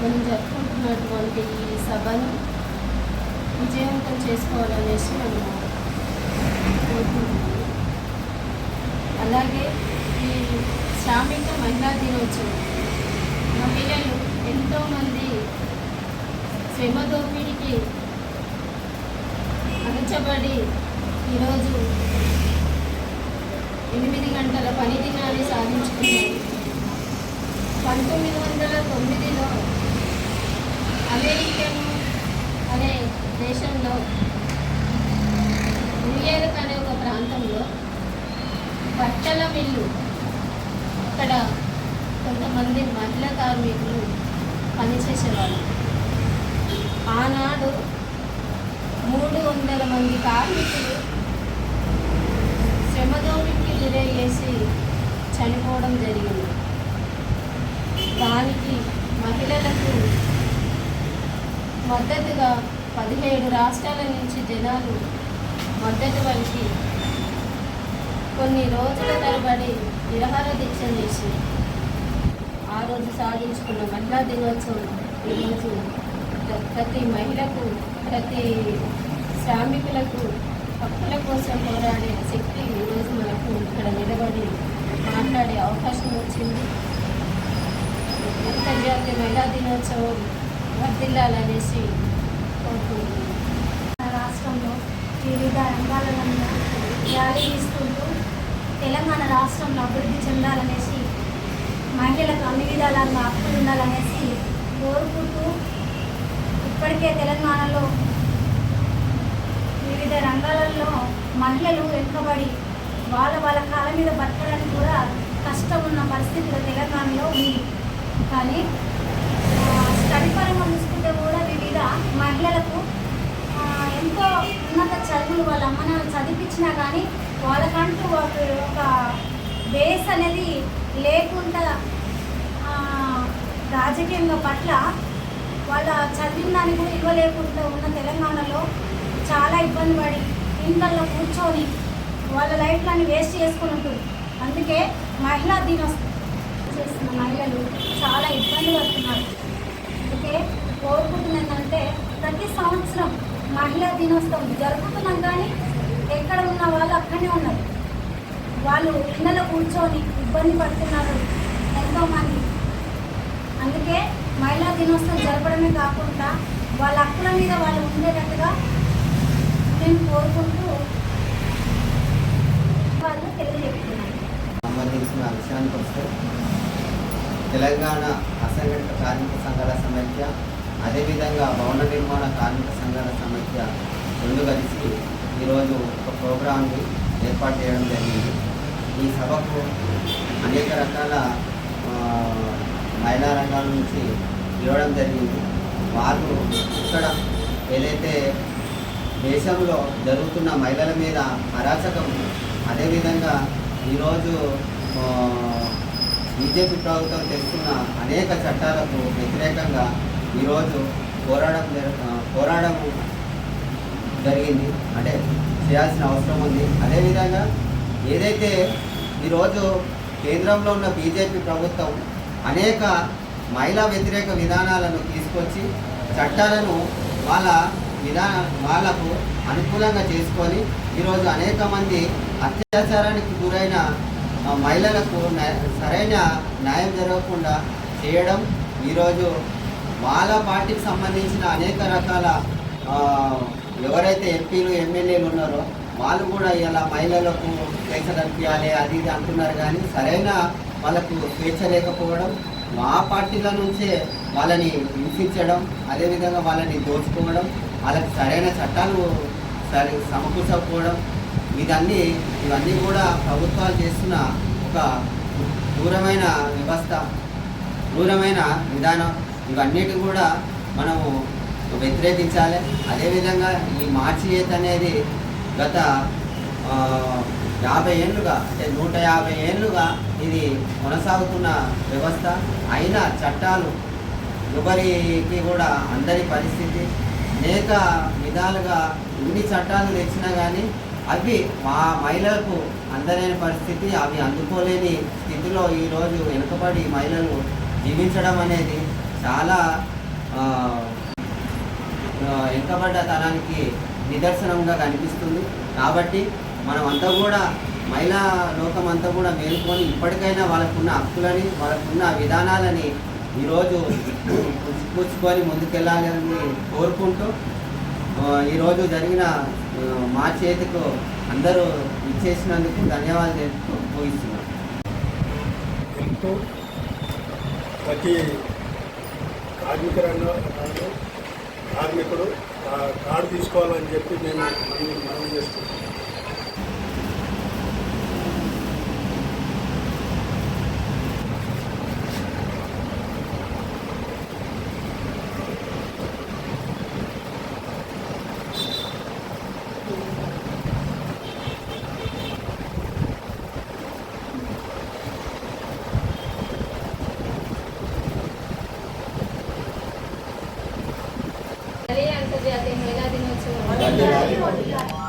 మనం జరుపుకుంటున్నటువంటి ఈ సభను విజయవంతం చేసుకోవాలనేసి మనం కోరుకుంటున్నాము. అలాగే ఈ శ్రామిక మహిళా దినోత్సవం మహిళలు ఎంతోమంది శ్రమ దోపిడీకి అణచబడి ఈరోజు 8 గంటల పని దినాన్ని సాధించుకున్నారు. 1909లో అమెరికన్ అనే దేశంలో న్యూయార్క్ అనే ఒక ప్రాంతంలో బట్టల మిల్లు, అక్కడ కొంతమంది మహిళా కార్మికులు పనిచేసేవాళ్ళు. ఆనాడు 300 మంది కార్మికులు శ్రమదోపిడికి గురయ్యేసి చనిపోవడం జరిగింది. దానికి మహిళలకు మద్దతుగా 17 రాష్ట్రాల నుంచి జనాలు మద్దతు పలికి కొన్ని రోజుల తరబడి నిరాహార దీక్ష చేసి ఆ రోజు సాధించుకున్న మహిళా దినోత్సవం ఈరోజు ప్రతి మహిళకు, ప్రతి శ్రామికులకు హక్కుల కోసం పోరాడే శక్తి ఈరోజు మనకు ఇక్కడ నిలబడి మాట్లాడే అవకాశం వచ్చింది. అంతర్జాతీయ మహిళా దినోత్సవం వర్ధిల్లాలనేసి కోరుకుంటున్నాను. రాష్ట్రంలో వివిధ రంగాలలో ర్యాలీ తీసుకుంటూ తెలంగాణ రాష్ట్రంలో అభివృద్ధి చెందాలనేసి, మహిళలకు అన్ని విధాలుగా హక్కులు ఉండాలనేసి కోరుకుంటూ ఇప్పటికే తెలంగాణలో వివిధ రంగాలలో మహిళలు వెనుకబడి వాళ్ళ కాళ్ళ మీద బతకడానికి కూడా కష్టం ఉన్న పరిస్థితులు తెలంగాణలో ఉంది. కానీ స్టడీ పరంగా చూసుకుంటే కూడా వివిధ మహిళలకు ఎంతో ఉన్నత చదువులు వాళ్ళ అమ్మ నాన్న చదివించినా కానీ వాళ్ళకంటూ ఒక బేస్ అనేది లేకుండా రాజకీయంగా పట్ల వాళ్ళ చదివిన దానికి కూడా ఇవ్వలేకుండా ఉన్న తెలంగాణలో చాలా ఇబ్బంది పడి ఇంట్లో కూర్చొని వాళ్ళ లైఫ్లని వేస్ట్ చేసుకుని ఉంటుంది. అందుకే మహిళా దినోత్సవం చేస్తున్న మహిళలు చాలా ఇబ్బంది పడుతున్నారు. అందుకే కోరుకుంటున్నది ఏంటంటే ప్రతి సంవత్సరం మహిళా దినోత్సవం జరుపుతున్నాం, కానీ ఎక్కడ ఉన్న వాళ్ళు అక్కడనే ఉన్నారు. వాళ్ళు ఇళ్ళలో కూర్చొని ఇబ్బంది పడుతున్నారు ఎంతోమంది. అందుకే మహిళా దినోత్సవం జరపడమే కాకుండా వాళ్ళ హక్కుల మీద వాళ్ళు ఉండేటట్టుగా నేను కోరుకుంటూ వాళ్ళు తెలియజెప్తున్నాను. సంబంధించిన విషయానికి వస్తే తెలంగాణ అసంఘటిత కార్మిక సంఘాల సమైక్య, అదేవిధంగా భవన నిర్మాణ కార్మిక సంఘాల సమైక్య రెండు కలిసి ఈరోజు ఒక ప్రోగ్రాంని ఏర్పాటు చేయడం జరిగింది. ఈ సభకు అనేక రకాల మహిళా రంగాల నుంచి ఇవ్వడం జరిగింది. వాళ్ళు ఇక్కడ ఏదైతే దేశంలో జరుగుతున్న మహిళల మీద అరాచకం, అదేవిధంగా ఈరోజు బీజేపీ ప్రభుత్వం తెస్తున్న అనేక చట్టాలకు వ్యతిరేకంగా ఈరోజు పోరాడము జరిగింది, అంటే చేయాల్సిన అవసరం ఉంది. అదేవిధంగా ఏదైతే ఈరోజు కేంద్రంలో ఉన్న బీజేపీ ప్రభుత్వం అనేక మహిళా వ్యతిరేక విధానాలను తీసుకొచ్చి చట్టాలను వాళ్ళకు అనుకూలంగా చేసుకొని ఈరోజు అనేక మంది అత్యాచారానికి గురైన మహిళలకు సరైన న్యాయం జరగకుండా చేయడం, ఈరోజు వాళ్ళ పార్టీకి సంబంధించిన అనేక రకాల ఎవరైతే ఎంపీలు ఎమ్మెల్యేలు ఉన్నారో వాళ్ళు కూడా ఇలా మహిళలకు స్వేచ్ఛ కల్పించాలి అది ఇది అంటున్నారు. కానీ సరైన వాళ్ళకు స్వేచ్ఛ లేకపోవడం, మా పార్టీల నుంచే వాళ్ళని హింసించడం, అదేవిధంగా వాళ్ళని దోచుకోవడం, వాళ్ళకి సరైన చట్టాలు సమకూర్చకపోవడం, ఇవన్నీ కూడా ప్రభుత్వాలు చేస్తున్న ఒక క్రూరమైన వ్యవస్థ, క్రూరమైన విధానం. ఇవన్నిటి కూడా మనము వ్యతిరేకించాలి. అదేవిధంగా ఈ మార్చి ఏత్ అనేది గత 50 ఏళ్ళుగా, అంటే 150 ఏళ్ళుగా ఇది కొనసాగుతున్న వ్యవస్థ. అయినా చట్టాలు ఎవరికి కూడా అందరి పరిస్థితి అనేక విధాలుగా ఇన్ని చట్టాలు తెచ్చినా కానీ అవి మా మహిళలకు అందలేని పరిస్థితి, అవి అందుకోలేని స్థితిలో ఈరోజు వెనుకబడి మహిళలు జీవించడం అనేది చాలా వెనుకబడ్డ తనానికి నిదర్శనంగా కనిపిస్తుంది. కాబట్టి మనమంతా కూడా మహిళా లోకం అంతా కూడా మేలుకొని ఇప్పటికైనా వాళ్ళకున్న హక్కులని వాళ్ళకున్న విధానాలని ఈరోజు పుచ్చుకొని ముందుకెళ్ళాలని కోరుకుంటూ ఈరోజు జరిగిన మా చేతికు అందరూ ఇచ్చేసినందుకు ధన్యవాదాలు తెలుపుతూ ముగిస్తున్నాం. ఎంతో ప్రతి కార్మిక రంగంలో కార్మికుడు కార్డు తీసుకోవాలని చెప్పి నేను మనం చేస్తున్నాను. అంతర్జాతీయ మహిళా దినోత్సవం